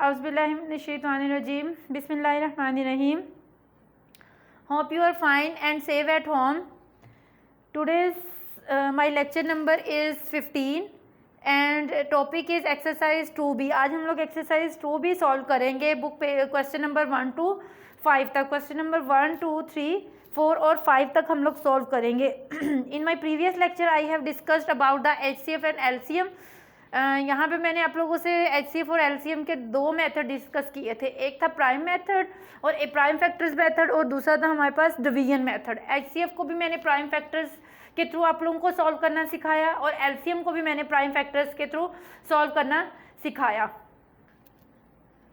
Auzubillahiminash-shaytanir-rajim. Bismillahir-rahmanir-rahim. Hope you are fine and safe at home. Today's my lecture number is 15 and topic is exercise 2B. आज हम लोग exercise 2B solve करेंगे book पे question number 1 to 5 तक. Question number 1, 2, 3, 4 और 5 तक हम लोग सॉल्व करेंगे. In my previous lecture I have discussed about the HCF and LCM. यहाँ पे मैंने आप लोगों से HCF और LCM के दो मेथड डिस्कस किए थे. एक था प्राइम मेथड और ए प्राइम फैक्टर्स मेथड और दूसरा था हमारे पास डिवीजन मेथड. HCF को भी मैंने प्राइम फैक्टर्स के थ्रू आप लोगों को सॉल्व करना सिखाया और LCM को भी मैंने प्राइम फैक्टर्स के थ्रू सॉल्व करना सिखाया.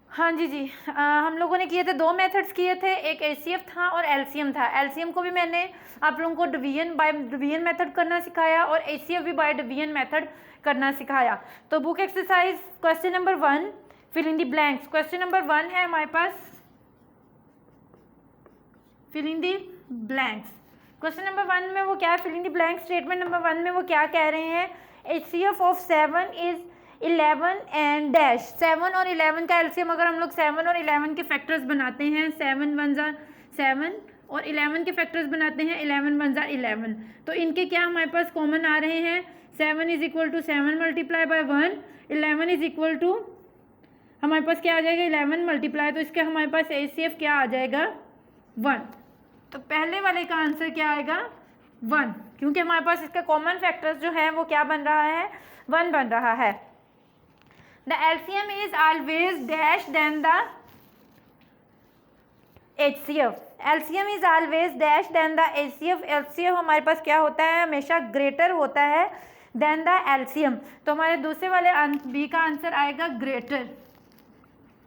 हाँ जी, हम लोगों ने किए थे दो मेथड्स किए थे, एक HCF था और LCM था. LCM को भी मैंने आप लोगों को डिवीजन बाय डिवीजन मेथड करना सिखाया और HCF भी बाय डिवीजन मेथड करना सिखाया. तो book exercise question number 1 fill in the blanks. Question number 1 है हमारे पास fill in the blanks. Question number 1 में वो क्या है, fill in the blank. Statement number 1 में वो क्या कह रहे हैं, HCF of 7 is 11 and dash. 7 और 11 का LCM अगर हम लोग 7 और 11 के फैक्टर्स बनाते हैं, 7 1 ज़ा 7 और 11 के फैक्टर्स बनाते हैं 11 1 ज़ा 11, तो इनके क्या हमारे पास कॉमन आ रहे हैं. 7 is equal to 7 multiply by 1, 11 is equal to हमारे पास क्या आ जाएगा 11 मल्टीप्लाई, तो इसके हमारे पास HCF क्या आ जाएगा 1. तो पहले वाले का आंसर क्या आएगा 1, क्योंकि हमारे पास इसका कॉमन फैक्टर्स जो है वो क्या बन रहा है 1 बन रहा है. The LCM is always dash than the HCF. LCM is always dash than the HCF. LCF हमारे पास क्या होता है, हमेशा ग्रेटर होता है देन द LCM. तो हमारे दूसरे वाले बी का आंसर आएगा ग्रेटर,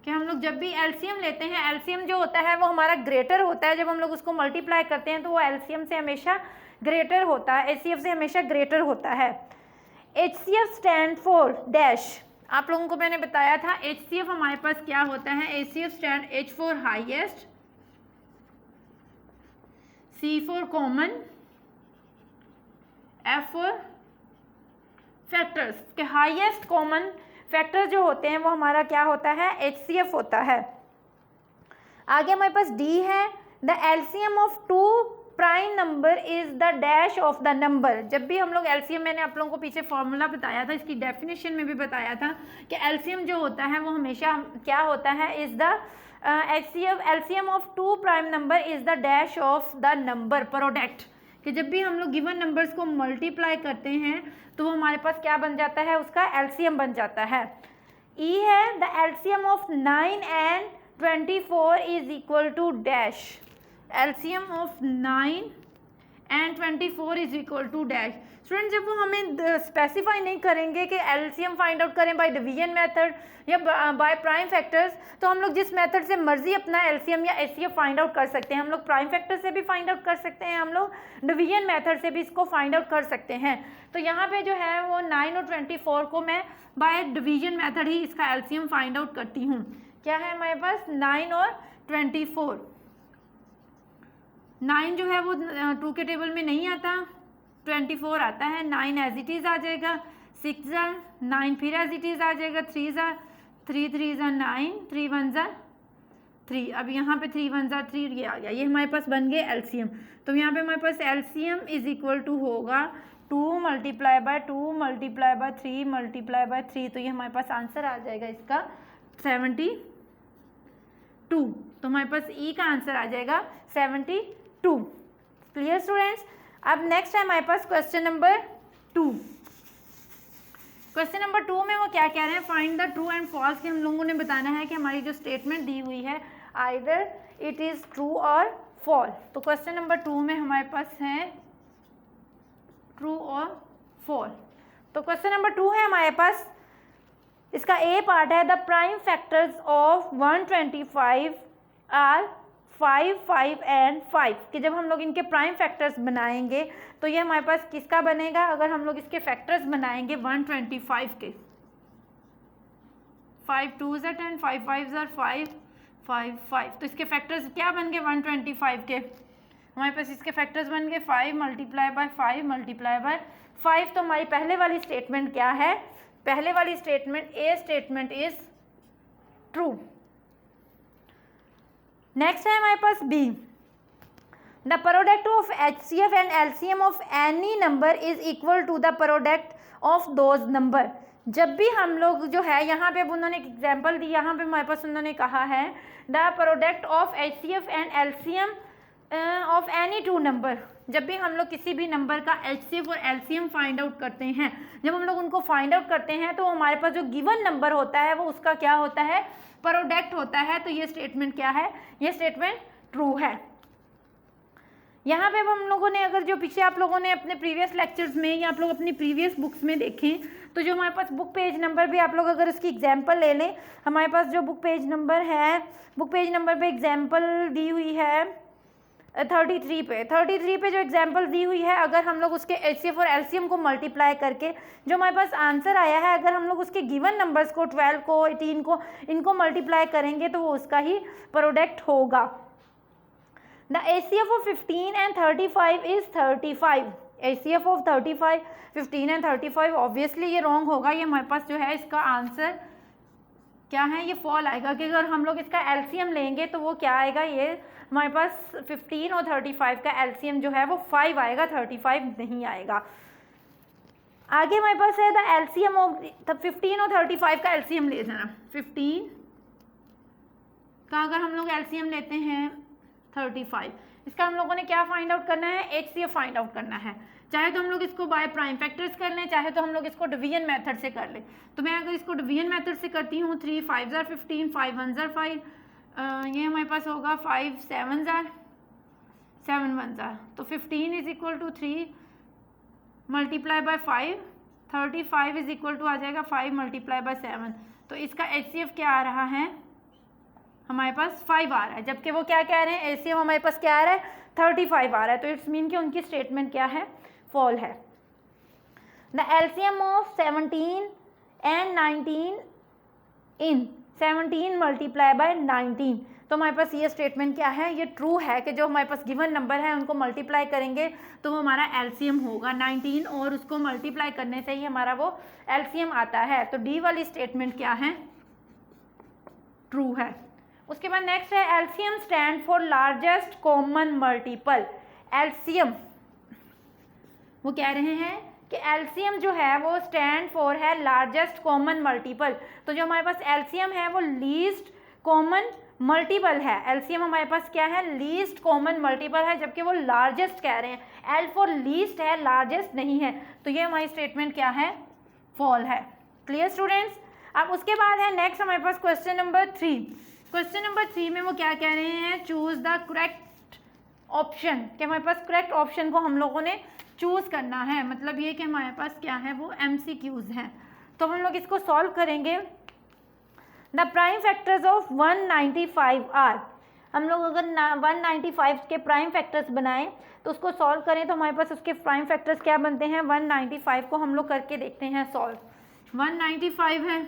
कि हम लोग जब भी LCM लेते हैं, LCM जो होता है वो हमारा ग्रेटर होता है. जब हम लोग उसको मल्टीप्लाई करते हैं तो वो LCM से हमेशा ग्रेटर होता है, HCF से हमेशा ग्रेटर होता है. HCF stand for dash. आप लोगों को मैंने बताया था HCF हमारे पास क्या होता है, HCF stand H for highest, C for common, F for factors. के हाईएस्ट कॉमन फैक्टर जो होते हैं वो हमारा क्या होता है HCF होता है. आगे हमारे पास D है, the LCM of two prime number is the dash of the number. जब भी हम लोग LCM, मैंने आप लोगों को पीछे फॉर्मूला बताया था, इसकी डेफिनेशन में भी बताया था कि LCM जो होता है वो हमेशा क्या होता है, is the LCM of two prime number is the dash of the number product. कि जब भी हम लोग गिवन नंबर्स को मल्टीप्लाई करते हैं तो वो हमारे पास क्या बन जाता है, उसका LCM बन जाता है. E है, the LCM of 9 and 24 is equal to dash. LCM of 9 and 24 is equal to dash. Student जब वो हमें स्पेसिफाई नहीं करेंगे कि LCM फाइंड आउट करें बाय डिवीजन मेथड या बाय प्राइम फैक्टर्स, तो हम लोग जिस मेथड से मर्जी अपना LCM या HCF फाइंड आउट कर सकते हैं. हम लोग प्राइम फैक्टर से भी फाइंड आउट कर सकते हैं, हम लोग डिवीजन मेथड से भी इसको फाइंड आउट कर सकते हैं. तो यहाँ पे जो है वो 9 और 24 को मैं बाय डिवीजन मेथड ही इसका LCM फाइंड आउट करती हूँ. क्या है हमारे पास 9 और 24. 9 जो है वो 2 के टेबल में नहीं आता, 24 आता है. 9 एज इट इज़ आ जाएगा, 6 ज़ा 9 फिर एज इट इज़ आ जाएगा, 3 ज़ा 3 3 ज़ा 9, 3 1 ज़ा 3. अब यहाँ पे 3 1 ज़ा 3 ये आ गया, ये हमारे पास बन गए LCM. तो यहाँ पे हमारे पास LCM इज इक्वल टू होगा 2 multiply by 2 multiply by 3 multiply by 3. तो ये हमारे पास आंसर आ जाएगा इसका 72. तो हमारे पास E का आंसर आ जाएगा 72. Clear students. अब नेक्स्ट है हमारे पास क्वेश्चन नंबर 2. क्वेश्चन नंबर 2 में वो क्या कह रहे हैं, find the true and false. कि हम लोगों ने बताना है कि हमारी जो स्टेटमेंट दी हुई है आइदर इट इज़ ट्रू और फॉल्स. तो क्वेश्चन नंबर 2 में हमारे पास है ट्रू और फॉल्स. तो क्वेश्चन नंबर 2 है हमारे पास, इसका ए पार्ट है the prime factors of 125 are 5 5 and 5. कि जब हम लोग इनके प्राइम फैक्टर्स बनाएंगे तो ये हमारे पास किसका बनेगा, अगर हम लोग इसके फैक्टर्स बनाएंगे 125 के, 5 2 ज़ा 10, 5 5 ज़ा 5 5 5. तो इसके फैक्टर्स क्या बन गए 125 के, हमारे पास इसके फैक्टर्स बन गए 5 मल्टीप्लाई बाय 5 मल्टीप्लाई बाय 5. तो हमारी पहले वाली स्टेटमेंट क्या है, पहले वाली statement A statement is true. Next है हमारे पास B, the product of HCF and LCM of any number is equal to the product of those number. जब भी हम लोग जो है यहाँ पे अब उन्होंने एक एग्जाम्पल दी, यहाँ पे हमारे पास उन्होंने कहा है the product of HCF and LCM of any two number. जब भी हम लोग किसी भी नंबर का HCF और LCM फाइंड आउट करते हैं, जब हम लोग उनको फाइंड आउट करते हैं तो हमारे पास जो गिवन नंबर होता है वो उसका क्या होता है, प्रोडक्ट होता है। तो ये स्टेटमेंट क्या है, ये स्टेटमेंट ट्रू है। यहाँ पे अब हम लोगों ने अगर जो पीछे आप लोगों ने अपने प्रीवियस लेक्चर्स में या आप लोग अपनी प्रीवियस बुक्स में देखें तो जो हमारे पास बुक पेज नंबर भी आप लोग अगर उसकी एग्जांपल ले लें, हमारे पास जो बुक पेज नंबर है, बुक पेज नंबर पे एग्जांपल दी हुई है 33 पे जो एग्जांपल दी हुई है, अगर हम लोग उसके HCF और LCM को मल्टीप्लाई करके जो हमारे पास आंसर आया है, अगर हम लोग उसके गिवन नंबर्स को 12 को 18 को इनको मल्टीप्लाई करेंगे तो वो उसका ही प्रोडक्ट होगा। The HCF of 15 and 35 is 35। HCF of 35, 15 and 35 obviously ये रॉन्ग होगा। ये हमारे पास जो है इसका आंसर क्या है, ये फॉल आएगा कि अगर हम लोग इसका LCM लेंगे तो वो क्या आएगा, ये हमारे पास 15 और 35 का LCM जो है वो 5 आएगा, 35 नहीं आएगा। आगे हमारे पास है द LCM ऑफ 15 और 35 का LCM ले जाना। 15 का अगर हम लोग LCM लेते हैं 35, इसका हम लोगों ने क्या फाइंड आउट करना है, HCF फाइंड आउट करना है। चाहे तो हम लोग इसको बाय प्राइम फैक्टर्स कर लें, चाहे तो हम लोग इसको डिवीजन मेथड से कर लें। तो मैं अगर इसको डिवीजन मेथड से करती हूँ, 3 5 जार 15, 5 1 जार 5, ये हमारे पास होगा 5 7 जार 7 1 जार, तो 15 is equal to 3 multiply by 5, 35 is equal to आ जाएगा 5 मल्टीप्लाई बाय 7। तो इसका HCF क्या आ रहा है, हमारे पास 5 आ रहा है, जबकि वो क्या कह रहे हैं, HCF हमारे पास क्या आ रहा है, 35 आ रहा है। तो इट्स मीन कि उनकी स्टेटमेंट क्या है, फॉल है। The LCM of 17 and 19 in 17 multiply by 19। तो हमारे पास ये स्टेटमेंट क्या है, ये ट्रू है कि जो हमारे पास गिवन नंबर है उनको मल्टीप्लाई करेंगे तो वो हमारा LCM होगा 19, और उसको मल्टीप्लाई करने से ही हमारा वो LCM आता है। तो डी वाली स्टेटमेंट क्या है, ट्रू है। उसके बाद नेक्स्ट है LCM stand for largest common multiple. LCM वो कह रहे हैं कि LCM जो है वो स्टैंड फॉर है लार्जेस्ट कॉमन मल्टीपल। तो जो हमारे पास LCM है वो लीस्ट कॉमन मल्टीपल है। LCM हमारे पास क्या है, लीस्ट कॉमन मल्टीपल है, जबकि वो लार्जेस्ट कह रहे हैं। L फॉर लीस्ट है, लार्जेस्ट नहीं है। तो ये हमारी स्टेटमेंट क्या है, फॉल है। Clear students. अब उसके बाद है नेक्स्ट हमारे पास क्वेश्चन नंबर 3। क्वेश्चन नंबर 3 में वो क्या कह रहे हैं, चूज द करेक्ट ऑप्शन, कि हमारे पास करेक्ट ऑप्शन को हम लोगों ने चूज करना है। मतलब ये कि हमारे पास क्या है, वो MCQs हैं। तो हम लोग इसको सॉल्व करेंगे। The prime factors of 195 are. हम लोग अगर 195 के प्राइम फैक्टर्स बनाएं तो उसको सॉल्व करें तो हमारे पास उसके प्राइम फैक्टर्स क्या बनते हैं, 195 को हम लोग करके देखते हैं सॉल्व। 195 है,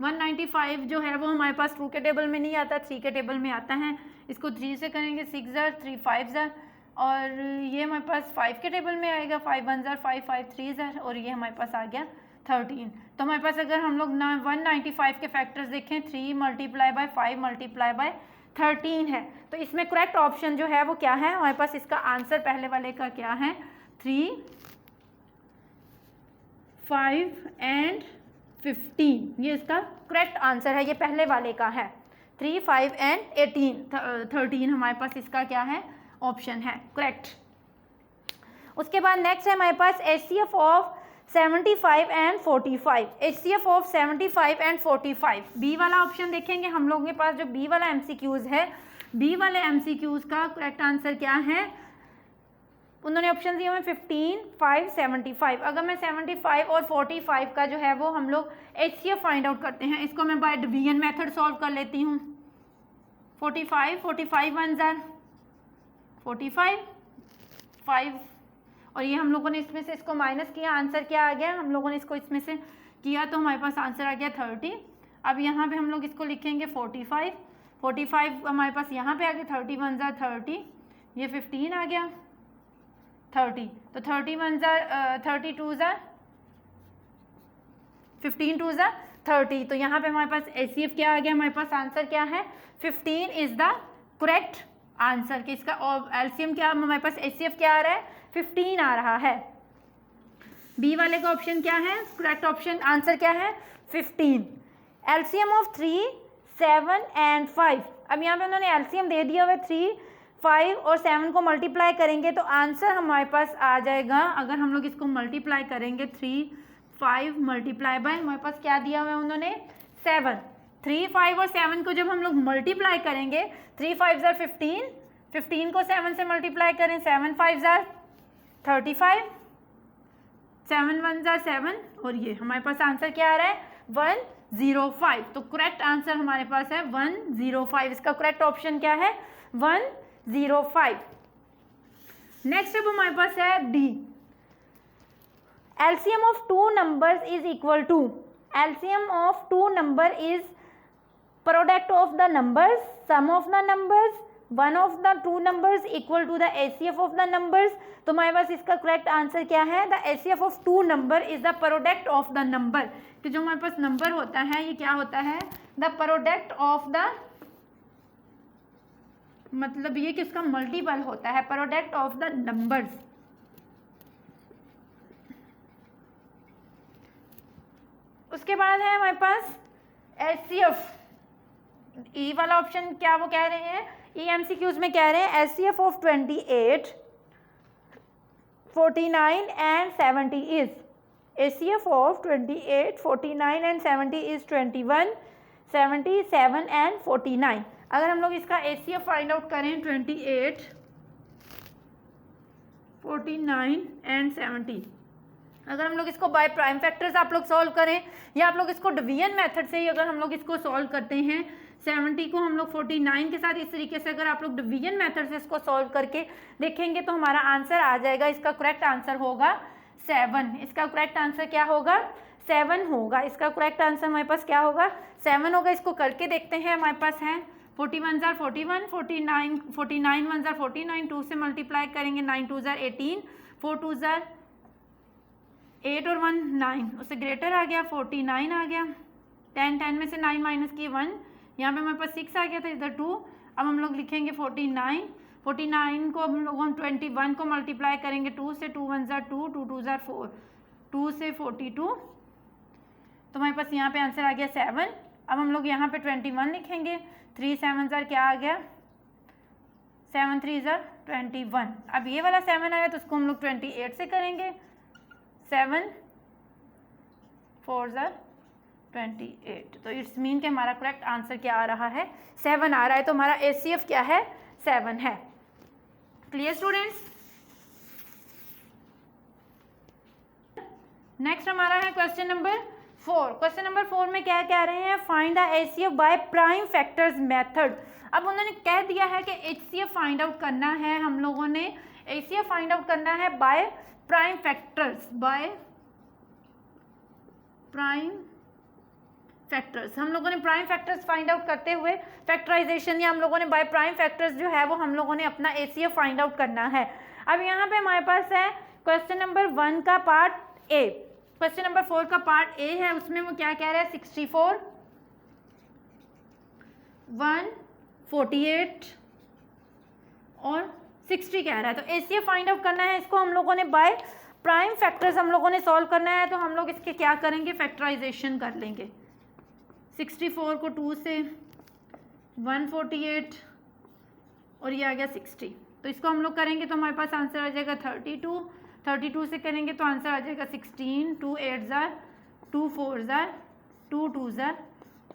195 जो है वो हमारे पास 2 के टेबल में नहीं आता, 3 के टेबल में आता है। इसको 3 से करेंगे, 6 जार 3 5 जार, और ये हमारे पास 5 के टेबल में आएगा, 5 1 जार 5 5 3 जार, और ये हमारे पास आ गया 13। तो हमारे पास अगर हम लोग 195 के फैक्टर्स देखें, 3 मल्टीप्लाई बाय 5 मल्टीप्लाई बाय 13 है। तो इसमें करेक्ट ऑप्शन जो है वो क्या है, हमारे पास इसका आंसर पहले वाले का क्या है, 3 5 एंड 15, ये इसका करेक्ट आंसर है। ये पहले वाले का है, 3 5 एंड 13 हमारे पास इसका क्या है, ऑप्शन है करेक्ट। उसके बाद नेक्स्ट है हमारे पास HCF of 75 and 45। HCF of 75 and 45, B वाला ऑप्शन देखेंगे हम लोगों के पास। जो बी वाला MCQs है, बी वाले MCQs का करेक्ट आंसर क्या है, उन्होंने ऑप्शन दिए हुए 15 5 75। अगर मैं 75 और 45 का जो है वो हम लोग HCF फाइंड आउट करते हैं, इसको मैं बाय डिवीजन मेथड सॉल्व कर लेती हूँ। 45 1 जार 45 5, और ये हम लोगों ने इसमें से इसको माइनस किया, आंसर क्या आ गया, हम लोगों ने इसको इसमें से किया तो हमारे पास आंसर आ गया 30। अब यहाँ पे हम लोग इसको लिखेंगे 45 हमारे पास यहाँ पे आ गया, 30 1 जार 30, ये 15 आ गया 30, तो 30 1 जार 32 जार 15 2 जार 30। तो यहाँ पे हमारे पास HCF क्या आ गया, हमारे पास आंसर क्या है 15 इज द करेक्ट आंसर। कि इसका LCM क्या, हमारे पास HCF क्या आ रहा है 15 आ रहा है। बी वाले का ऑप्शन क्या है, करेक्ट ऑप्शन आंसर क्या है 15। LCM of 3, 7 and 5। अब यहाँ पे उन्होंने LCM दे दिया हुआ 3, 5 और 7 को मल्टीप्लाई करेंगे तो आंसर हमारे पास आ जाएगा, अगर हम लोग इसको मल्टीप्लाई करेंगे 3, 5 मल्टीप्लाई बाय हमारे पास क्या दिया हुआ है उन्होंने 7। 3, 5 और 7 को जब हम लोग मल्टीप्लाई करेंगे 3 5 ज़ार 15, 15 को 7 से मल्टीप्लाई करें 7 5 ज़ार 35, 7 1 ज़ार 7 और ये हमारे पास आंसर क्या आ रहा है 105। तो करेक्ट आंसर हमारे पास है 105। इसका करेक्ट ऑप्शन क्या है 105। नेक्स्ट अब हमारे पास है D. LCM of two numbers is equal to, LCM of two number is product of the numbers, sum of the numbers, one of the two numbers equal to the HCF of the numbers। तो हमारे पास इसका correct answer क्या है, the HCF of two number is the product of the number। कि जो हमारे पास number होता है ये क्या होता है, द प्रोडक्ट ऑफ द, मतलब ये कि उसका मल्टीपल होता है, प्रोडक्ट ऑफ द नंबर्स। उसके बाद है हमारे पास HCF। ई वाला ऑप्शन क्या वो कह रहे हैं, EMCQs में कह रहे हैं HCF of 28, 49 and 70 is, HCF of 28, 49 and 70 is 21, 77 and 49। अगर हम लोग इसका HCF फाइंड आउट करें 28, 49 एंड 70, अगर हम लोग इसको बाय प्राइम फैक्टर्स आप लोग सॉल्व करें या आप लोग इसको डिवीजन मेथड से ही अगर हम लोग इसको सॉल्व करते हैं, 70 को हम लोग 49 के साथ इस तरीके से अगर आप लोग डिवीजन मेथड से इसको सॉल्व करके देखेंगे तो हमारा आंसर आ जाएगा, इसका करेक्ट आंसर होगा 7। इसका करेक्ट आंसर क्या होगा 7 होगा। इसका करेक्ट आंसर हमारे पास क्या होगा 7 होगा। इसको करके देखते हैं, हमारे पास है 41 ज़ार 41, 49 1 ज़ार 49, 2 से मल्टीप्लाई करेंगे 9 2 ज़ार 18, 4 2 ज़ार 8 और 1 9, उससे ग्रेटर आ गया 49 आ गया, 10 में से 9 माइनस की 1, यहाँ पे हमारे पास 6 आ गया था, इधर 2। अब हम लोग लिखेंगे 49, 49 को हम लोग 21 को मल्टीप्लाई करेंगे 2 से, 2 1 ज़ार 2, 2 2 ज़ार 4, 2 से 42, तो हमारे पास यहाँ पे आंसर आ गया 7। अब हम लोग यहाँ पे 21 लिखेंगे, 3 7 ज़ार क्या आ गया 7 3 ज़ार 21। अब ये वाला 7 आया तो उसको हम लोग 28 से करेंगे, 7 4 ज़ार 28। तो इट्स मीन कि हमारा करेक्ट आंसर क्या आ रहा है 7 आ रहा है। तो हमारा HCF क्या है 7 है। Clear students. नेक्स्ट हमारा है क्वेश्चन नंबर 4। क्वेश्चन नंबर 4 में क्या कह रहे हैं, find the HCF bye prime factors method. अब उन्होंने कह दिया है कि HCF फाइंड आउट करना है, हम लोगों ने HCF फाइंड आउट करना है bye prime factors, bye prime factors. हम लोगों ने प्राइम फैक्टर्स फाइंड आउट करते हुए फैक्टराइजेशन या हम लोगों ने बाय प्राइम फैक्टर्स जो है वो हम लोगों ने अपना HCF फाइंड आउट करना है। अब यहाँ पे हमारे पास है क्वेश्चन नंबर 1 का पार्ट ए, क्वेश्चन नंबर 4 का पार्ट ए है, उसमें वो क्या कह रहा है 64, 148 और 60 कह रहा है। तो HCF फाइंड आउट करना है, इसको हम लोगों ने बाय प्राइम फैक्टर्स हम लोगों ने सॉल्व करना है। तो हम लोग इसके क्या करेंगे, फैक्टराइजेशन कर लेंगे। 64 को 2 से, 148 और ये आ गया 60, तो इसको हम लोग करेंगे तो हमारे पास आंसर आ जाएगा 32, 32 से करेंगे तो आंसर आ जाएगा 16, 2 8 ज़ार 2 4 ज़ार 2 2 ज़ार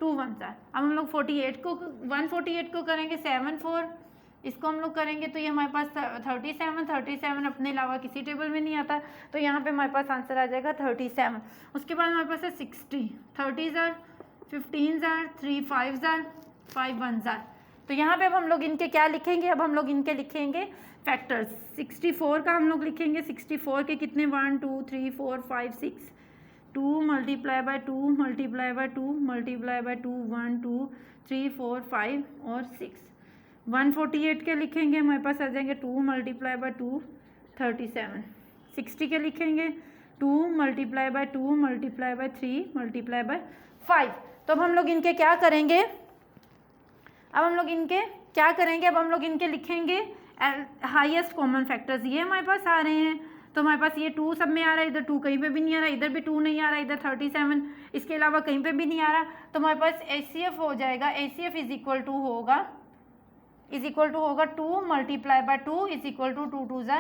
2 1 ज़ार। अब हम लोग 48 को 148 को करेंगे 7 4, इसको हम लोग करेंगे तो ये हमारे पास 37 अपने अलावा किसी टेबल में नहीं आता, तो यहाँ पे हमारे पास आंसर आ जाएगा 37। उसके बाद हमारे पास है 60, 30 ज़ार 15 ज़ार 3 5 ज़ार 5 1 ज़ार। तो यहाँ पे अब हम लोग इनके क्या लिखेंगे, अब हम लोग इनके लिखेंगे फैक्टर्स। 64 का हम लोग लिखेंगे, 64 के कितने 1 2 3 4 5 6, 2 multiply by 2 multiply by 2 multiply by 2 1 2 3 4 5 और 6। 148 के लिखेंगे, हमारे पास आ जाएंगे 2 मल्टीप्लाई बाय 2 37। 60 के लिखेंगे 2 multiply by 2 multiply by 3 multiply by 5। तो अब हम लोग इनके क्या करेंगे, अब हम लोग इनके लिखेंगे हाईएस्ट कॉमन फैक्टर्स। ये हमारे पास आ रहे हैं, तो हमारे पास ये 2 सब में आ रहा है, इधर 2 कहीं पे भी नहीं आ रहा, इधर भी 2 नहीं आ रहा, इधर 37 इसके अलावा कहीं पे भी नहीं आ रहा। तो हमारे पास HCF हो जाएगा, HCF इज इक्वल टू होगा 2 multiply by 2 is equal to 2 2 ज़ा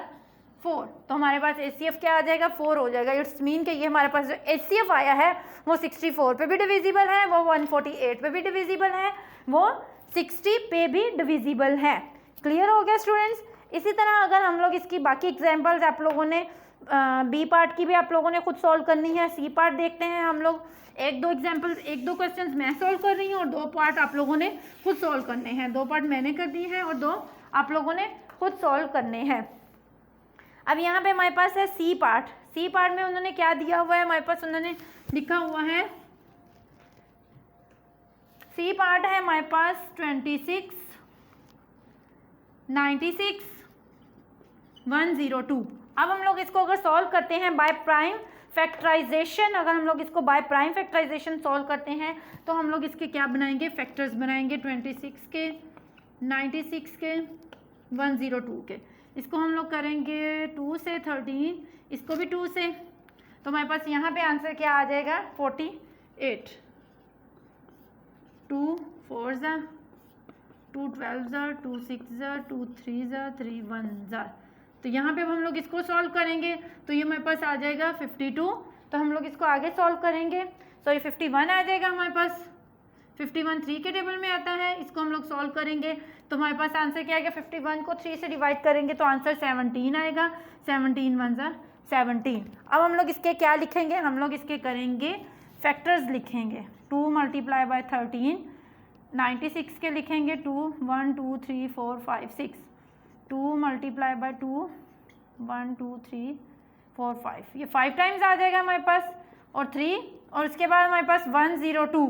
4। तो हमारे पास HCF क्या आ जाएगा, 4 हो जाएगा। इट्स मीन कि ये हमारे पास जो HCF आया है वो 64 पे भी डिविजिबल है, वो 148 पे भी डिविजिबल है, वो 60 पे भी डिविजिबल है। क्लियर हो गया स्टूडेंट्स। इसी तरह अगर हम लोग इसकी बाकी एग्जांपल्स आप लोगों ने बी पार्ट की भी आप लोगों ने खुद सॉल्व करनी है। सी पार्ट देखते हैं हम लोग, एक दो क्वेश्चंस मैं सॉल्व कर रही हूँ और 2 पार्ट आप लोगों ने खुद सॉल्व करने हैं। 2 पार्ट मैंने कर दिए हैं और 2 आप लोगों ने खुद सॉल्व करने हैं। अब यहाँ पे हमारे पास है सी पार्ट। सी पार्ट में उन्होंने क्या दिया हुआ है हमारे पास, उन्होंने लिखा हुआ है, सी पार्ट है हमारे पास 26 96 102। अब हम लोग इसको अगर सॉल्व करते हैं बाय प्राइम फैक्टराइजेशन, अगर हम लोग इसको बाय प्राइम फैक्टराइजेशन सॉल्व करते हैं तो हम लोग इसके क्या बनाएंगे, फैक्टर्स बनाएंगे 26 के, 96 के, 102 के। इसको हम लोग करेंगे 2 से 13, इसको भी 2 से, तो हमारे पास यहाँ पे आंसर क्या आ जाएगा 48। 2 4 ज़ा 2 12 ज़ा 2 6 ज़ा 2 3 ज़ा 3 1 ज़ा। तो यहाँ पे अब हम लोग इसको सॉल्व करेंगे तो ये हमारे पास आ जाएगा 52। तो हम लोग इसको आगे सॉल्व करेंगे, सॉरी 51 आ जाएगा हमारे पास, 51 3 के टेबल में आता है। इसको हम लोग सॉल्व करेंगे तो हमारे पास आंसर क्या आएगा, 51 को 3 से डिवाइड करेंगे तो आंसर 17 आएगा, 17 1 ज़ा 17। अब हम लोग इसके क्या लिखेंगे, हम लोग इसके करेंगे फैक्टर्स लिखेंगे। 2 मल्टीप्लाई बाय 13, 96 के लिखेंगे 2 1 2 3 4 5 6, 2 मल्टीप्लाई बाय 2 1 2 3 4 5, ये 5 टाइम्स आ जाएगा हमारे पास, और 3, और इसके बाद हमारे पास 102,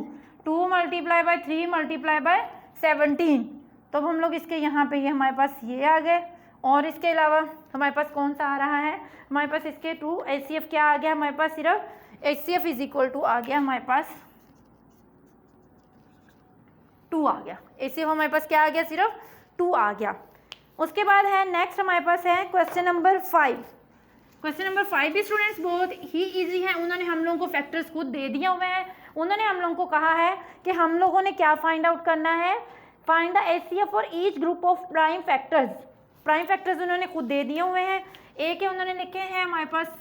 2 मल्टीप्लाई बाय 3 मल्टीप्लाई बाय 17। तो अब हम लोग इसके यहाँ पे ये हमारे पास ये आ गए, और इसके अलावा हमारे पास कौन सा आ रहा है, हमारे पास इसके 2 HCF क्या आ गया हमारे पास, सिर्फ HCF इज इक्वल टू आ गया हमारे पास 2 आ गया। HCF हमारे पास क्या आ गया, सिर्फ 2 आ गया। उसके बाद है नेक्स्ट हमारे पास है क्वेश्चन नंबर 5। क्वेश्चन नंबर 5 भी स्टूडेंट्स बहुत ही इजी है। उन्होंने हम लोगों को फैक्टर्स खुद दे दिए हुए हैं। उन्होंने हम लोगों को कहा है कि हम लोगों ने क्या फाइंड आउट करना है, find the HCF for each group of prime factors. Prime factors उन्होंने खुद दे दिए हुए हैं। ए के उन्होंने लिखे हैं हमारे पास,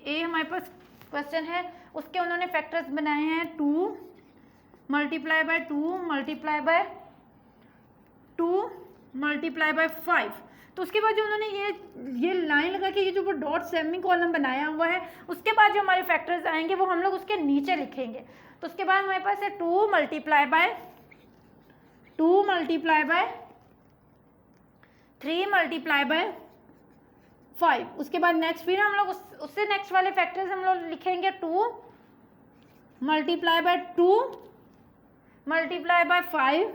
ए हमारे पास क्वेश्चन है, उसके उन्होंने फैक्टर्स बनाए हैं 2 multiply by 2 multiply by 2 multiply by 5। तो उसके बाद जो उन्होंने ये लाइन लगा के ये जो डॉट सेमी कॉलम बनाया हुआ है, उसके बाद जो हमारे फैक्टर्स आएंगे वो हम लोग उसके नीचे लिखेंगे। तो उसके बाद हमारे पास है 2 multiply by 2 multiply by 3 multiply by 5। उसके बाद नेक्स्ट फिर हम लोग उससे नेक्स्ट वाले फैक्टर्स हम लोग लिखेंगे 2 multiply by 2 multiply by 5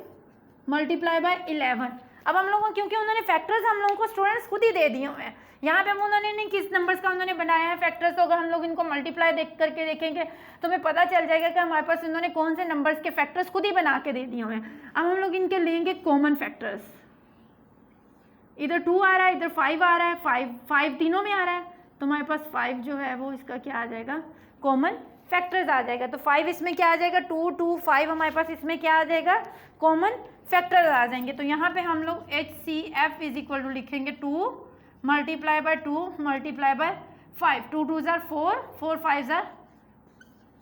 multiply by 11। अब हम लोगों क्योंकि उन्होंने फैक्टर्स हम लोगों को स्टूडेंट्स खुद ही दे दिए हुए हैं, यहाँ पे उन्होंने नहीं किस नंबर्स का उन्होंने बनाया है फैक्टर्स, तो अगर हम लोग इनको मल्टीप्लाई करके देखेंगे तो हमें पता चल जाएगा कि हमारे पास इन्होंने कौन से नंबर्स के फैक्टर्स खुद ही बना के दे दिए हुए हैं। अब हम लोग इनके लेंगे कॉमन फैक्टर्स, इधर 2 आ रहा है, इधर 5 आ रहा है, 5 तीनों में आ रहा है, तो हमारे पास 5 जो है वो इसका क्या आ जाएगा, कॉमन फैक्टर्स आ जाएगा। तो 5 इसमें क्या आ जाएगा, 2 2 5 हमारे पास इसमें क्या आ जाएगा, कॉमन फैक्टर्स आ जाएंगे। तो यहाँ पे हम लोग HCF इज इक्वल टू लिखेंगे 2 मल्टीप्लाई बाय 2 मल्टीप्लाई बाय 5, 2 2 ज़ार 4 4 5 ज़ार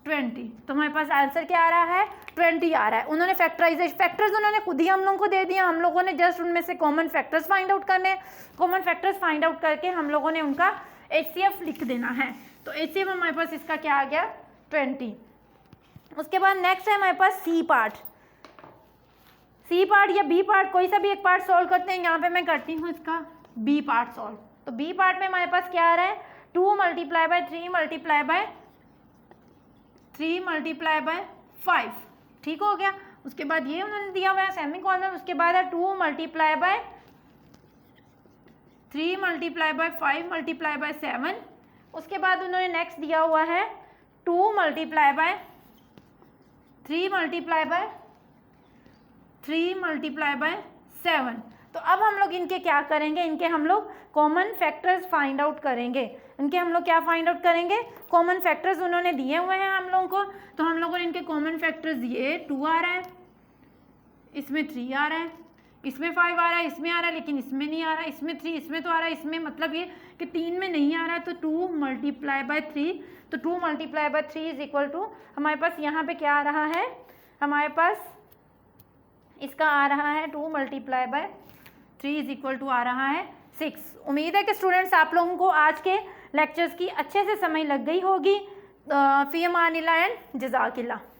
20। तो हमारे पास आंसर क्या आ रहा है, 20 आ रहा है। उन्होंने फैक्टर्स उन्होंने खुद ही हम लोगों को दे दिया, हम लोगों ने जस्ट उनमें से कॉमन फैक्टर्स फाइंड आउट करने, कॉमन फैक्टर्स फाइंड आउट करके हम लोगों ने उनका HCF लिख देना है। तो HCF हमारे पास इसका क्या आ गया, 20। उसके बाद नेक्स्ट है हमारे पास सी पार्ट। सी पार्ट या बी पार्ट, कोई सा भी एक पार्ट सॉल्व करते हैं। यहाँ पे मैं करती हूँ इसका बी पार्ट सॉल्व। तो बी पार्ट में हमारे पास क्या आ रहा है, 2 multiply by 3 multiply by 3 multiply by 5, ठीक हो गया। उसके बाद ये उन्होंने दिया हुआ है सेमी कॉलम, उसके बाद है 2 multiply by 3 multiply by 5 multiply by 7। उसके बाद उन्होंने नेक्स्ट दिया हुआ है 2 मल्टीप्लाई बाय 3 मल्टीप्लाई बाय 7। तो अब हम लोग इनके क्या करेंगे, इनके हम लोग कॉमन फैक्टर्स फाइंड आउट करेंगे। इनके हम लोग क्या फाइंड आउट करेंगे, कॉमन फैक्टर्स उन्होंने दिए हुए हैं हम लोगों को, तो हम लोगों ने इनके कॉमन फैक्टर्स दिए, 2 आ रहा है, इसमें 3 आ रहा है, इसमें 5 आ रहा है, इसमें आ रहा है लेकिन इसमें नहीं आ रहा है, इसमें 3, इसमें तो आ रहा है, इसमें मतलब ये कि 3 में नहीं आ रहा है, तो 2 मल्टीप्लाई बाय 3, तो 2 multiply by 3 is equal to हमारे पास यहाँ पे क्या आ रहा है, हमारे पास इसका आ रहा है 2 multiply by 3 is equal to आ रहा है 6। उम्मीद है कि स्टूडेंट्स आप लोगों को आज के लेक्चर्स की अच्छे से समझ लग गई होगी। फ़ी अमानिल्लाह एंड जज़ाकिल्लाह।